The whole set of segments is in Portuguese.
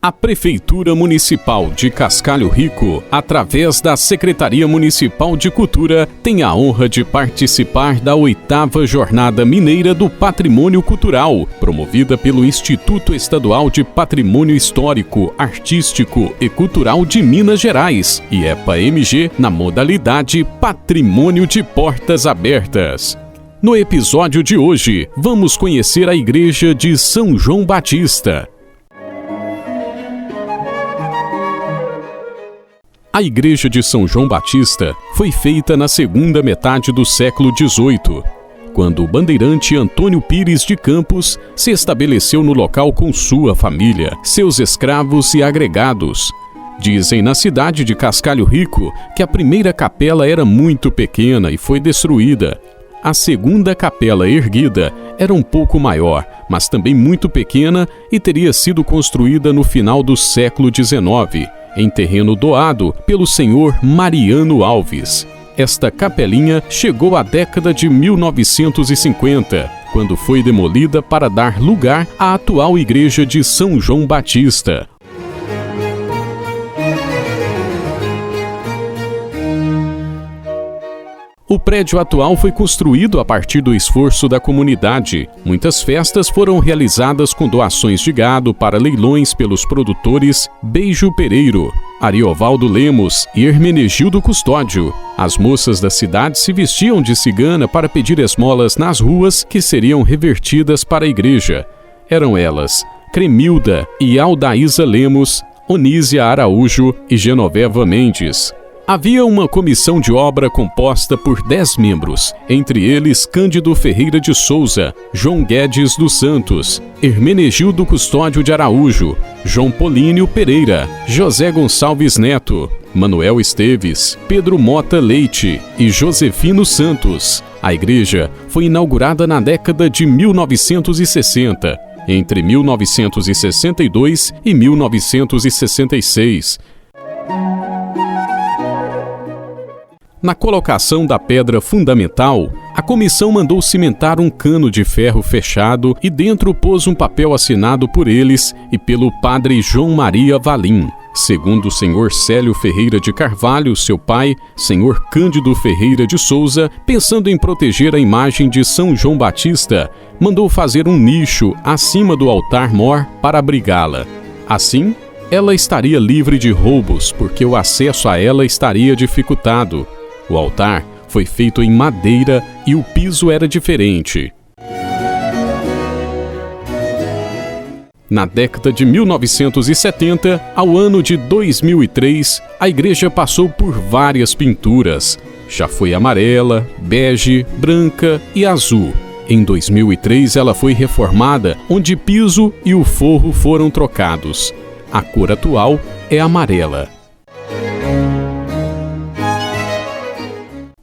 A Prefeitura Municipal de Cascalho Rico, através da Secretaria Municipal de Cultura, tem a honra de participar da 8ª Jornada Mineira do Patrimônio Cultural, promovida pelo Instituto Estadual de Patrimônio Histórico, Artístico e Cultural de Minas Gerais, IEPA-MG, na modalidade Patrimônio de Portas Abertas. No episódio de hoje, vamos conhecer a Igreja de São João Batista. A Igreja de São João Batista foi feita na segunda metade do século XVIII, quando o bandeirante Antônio Pires de Campos se estabeleceu no local com sua família, seus escravos e agregados. Dizem na cidade de Cascalho Rico que a primeira capela era muito pequena e foi destruída. A segunda capela erguida era um pouco maior, mas também muito pequena e teria sido construída no final do século XIX, em terreno doado pelo senhor Mariano Alves. Esta capelinha chegou à década de 1950, quando foi demolida para dar lugar à atual Igreja de São João Batista. O prédio atual foi construído a partir do esforço da comunidade. Muitas festas foram realizadas com doações de gado para leilões pelos produtores Beijo Pereiro, Ariovaldo Lemos e Hermenegildo Custódio. As moças da cidade se vestiam de cigana para pedir esmolas nas ruas que seriam revertidas para a igreja. Eram elas Cremilda e Aldaísa Lemos, Onísia Araújo e Genoveva Mendes. Havia uma comissão de obra composta por 10 membros, entre eles Cândido Ferreira de Souza, João Guedes dos Santos, Hermenegildo Custódio de Araújo, João Polínio Pereira, José Gonçalves Neto, Manuel Esteves, Pedro Mota Leite e Josefino Santos. A igreja foi inaugurada na década de 1960, entre 1962 e 1966. Na colocação da pedra fundamental, a comissão mandou cimentar um cano de ferro fechado e dentro pôs um papel assinado por eles e pelo padre João Maria Valim. Segundo o senhor Célio Ferreira de Carvalho, seu pai, senhor Cândido Ferreira de Souza, pensando em proteger a imagem de São João Batista, mandou fazer um nicho acima do altar-mor para abrigá-la. Assim, ela estaria livre de roubos, porque o acesso a ela estaria dificultado. O altar foi feito em madeira e o piso era diferente. Na década de 1970, ao ano de 2003, a igreja passou por várias pinturas. Já foi amarela, bege, branca e azul. Em 2003, ela foi reformada, onde piso e o forro foram trocados. A cor atual é amarela.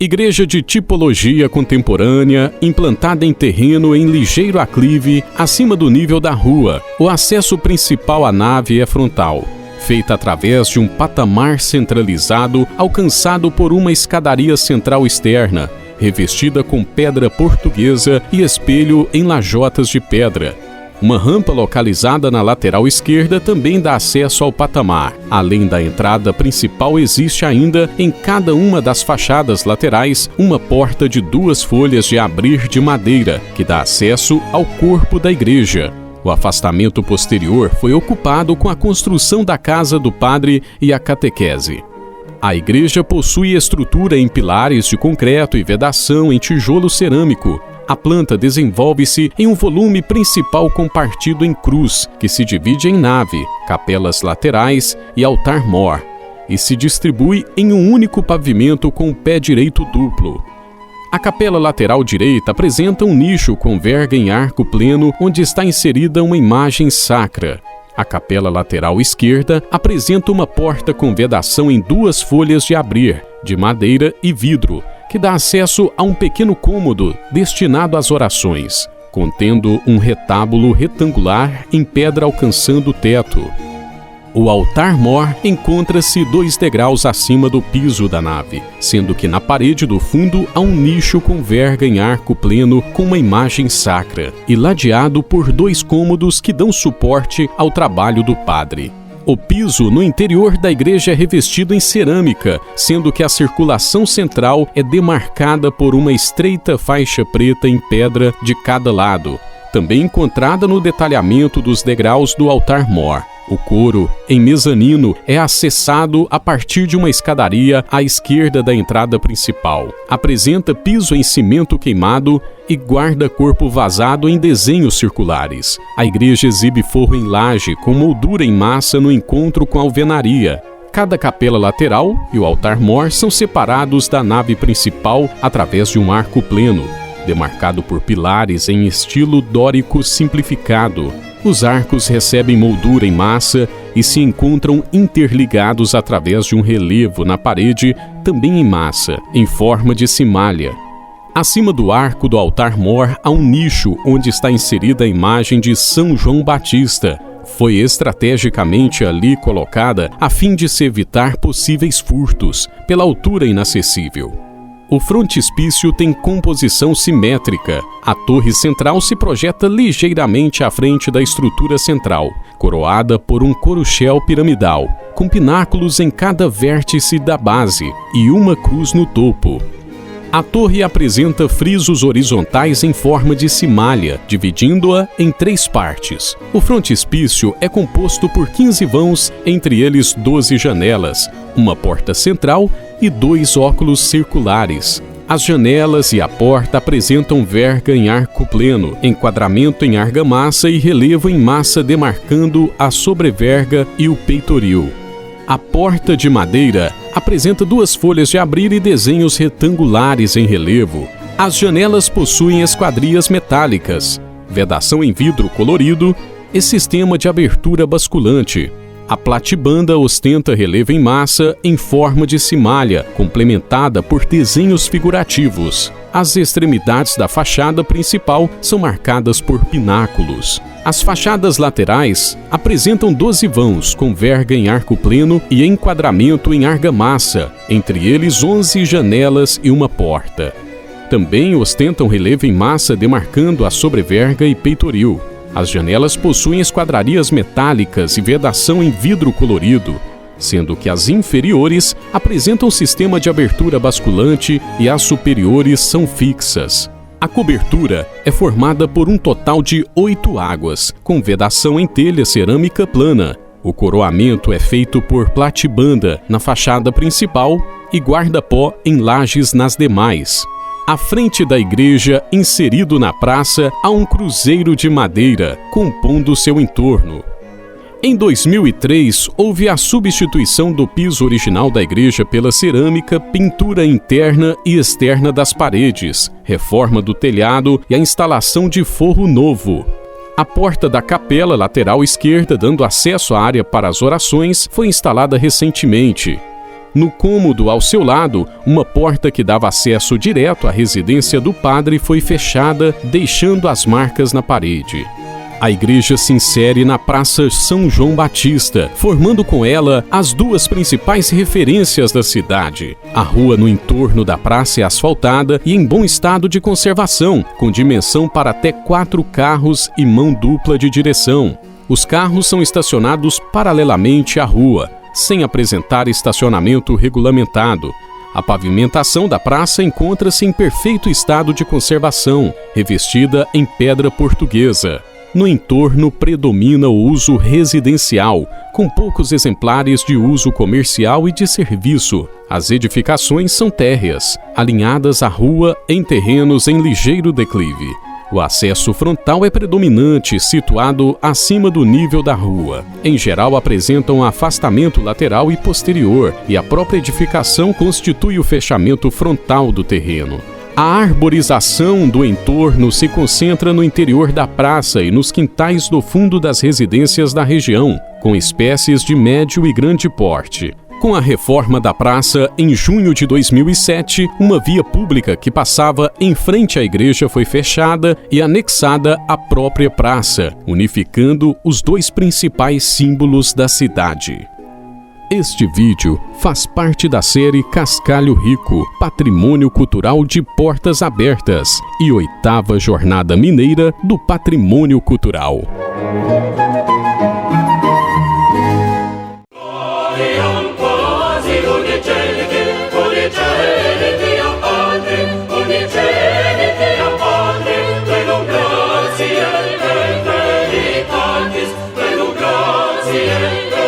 Igreja de tipologia contemporânea, implantada em terreno em ligeiro aclive, acima do nível da rua. O acesso principal à nave é frontal, feita através de um patamar centralizado, alcançado por uma escadaria central externa, revestida com pedra portuguesa e espelho em lajotas de pedra. Uma rampa localizada na lateral esquerda também dá acesso ao patamar. Além da entrada principal, existe ainda, em cada uma das fachadas laterais, uma porta de 2 folhas de abrir de madeira, que dá acesso ao corpo da igreja. O afastamento posterior foi ocupado com a construção da casa do padre e a catequese. A igreja possui estrutura em pilares de concreto e vedação em tijolo cerâmico. A planta desenvolve-se em um volume principal compartido em cruz, que se divide em nave, capelas laterais e altar-mor, e se distribui em um único pavimento com o pé direito duplo. A capela lateral direita apresenta um nicho com verga em arco pleno, onde está inserida uma imagem sacra. A capela lateral esquerda apresenta uma porta com vedação em 2 folhas de abrir, de madeira e vidro, que dá acesso a um pequeno cômodo destinado às orações, contendo um retábulo retangular em pedra alcançando o teto. O altar-mor encontra-se 2 degraus acima do piso da nave, sendo que na parede do fundo há um nicho com verga em arco pleno com uma imagem sacra, e ladeado por 2 cômodos que dão suporte ao trabalho do padre. O piso no interior da igreja é revestido em cerâmica, sendo que a circulação central é demarcada por uma estreita faixa preta em pedra de cada lado, também encontrada no detalhamento dos degraus do altar-mor. O coro, em mezanino, é acessado a partir de uma escadaria à esquerda da entrada principal. Apresenta piso em cimento queimado e guarda-corpo vazado em desenhos circulares. A igreja exibe forro em laje com moldura em massa no encontro com a alvenaria. Cada capela lateral e o altar-mor são separados da nave principal através de um arco pleno, demarcado por pilares em estilo dórico simplificado. Os arcos recebem moldura em massa e se encontram interligados através de um relevo na parede, também em massa, em forma de cimalha. Acima do arco do altar-mor há um nicho onde está inserida a imagem de São João Batista. Foi estrategicamente ali colocada a fim de se evitar possíveis furtos, pela altura inacessível. O frontispício tem composição simétrica. A torre central se projeta ligeiramente à frente da estrutura central, coroada por um coruchel piramidal, com pináculos em cada vértice da base e uma cruz no topo. A torre apresenta frisos horizontais em forma de cimalha, dividindo-a em 3 partes. O frontispício é composto por 15 vãos, entre eles 12 janelas, uma porta central e 2 óculos circulares. As janelas e a porta apresentam verga em arco pleno, enquadramento em argamassa e relevo em massa demarcando a sobreverga e o peitoril. A porta de madeira apresenta 2 folhas de abrir e desenhos retangulares em relevo. As janelas possuem esquadrias metálicas, vedação em vidro colorido e sistema de abertura basculante. A platibanda ostenta relevo em massa em forma de cimalha, complementada por desenhos figurativos. As extremidades da fachada principal são marcadas por pináculos. As fachadas laterais apresentam 12 vãos com verga em arco pleno e enquadramento em argamassa, entre eles 11 janelas e uma porta. Também ostentam relevo em massa demarcando a sobreverga e peitoril. As janelas possuem esquadrarias metálicas e vedação em vidro colorido, sendo que as inferiores apresentam sistema de abertura basculante e as superiores são fixas. A cobertura é formada por um total de 8 águas, com vedação em telha cerâmica plana. O coroamento é feito por platibanda na fachada principal e guarda-pó em lajes nas demais. À frente da igreja, inserido na praça, há um cruzeiro de madeira, compondo seu entorno. Em 2003, houve a substituição do piso original da igreja pela cerâmica, pintura interna e externa das paredes, reforma do telhado e a instalação de forro novo. A porta da capela lateral esquerda, dando acesso à área para as orações, foi instalada recentemente. No cômodo ao seu lado, uma porta que dava acesso direto à residência do padre foi fechada, deixando as marcas na parede. A igreja se insere na Praça São João Batista, formando com ela as 2 principais referências da cidade. A rua no entorno da praça é asfaltada e em bom estado de conservação, com dimensão para até 4 carros e mão dupla de direção. Os carros são estacionados paralelamente à rua, sem apresentar estacionamento regulamentado. A pavimentação da praça encontra-se em perfeito estado de conservação, revestida em pedra portuguesa. No entorno predomina o uso residencial, com poucos exemplares de uso comercial e de serviço. As edificações são térreas, alinhadas à rua em terrenos em ligeiro declive. O acesso frontal é predominante, situado acima do nível da rua. Em geral, apresentam afastamento lateral e posterior, e a própria edificação constitui o fechamento frontal do terreno. A arborização do entorno se concentra no interior da praça e nos quintais do fundo das residências da região, com espécies de médio e grande porte. Com a reforma da praça, em junho de 2007, uma via pública que passava em frente à igreja foi fechada e anexada à própria praça, unificando os dois principais símbolos da cidade. Este vídeo faz parte da série Cascalho Rico, Patrimônio Cultural de Portas Abertas e 8ª Jornada Mineira do Patrimônio Cultural. Grazie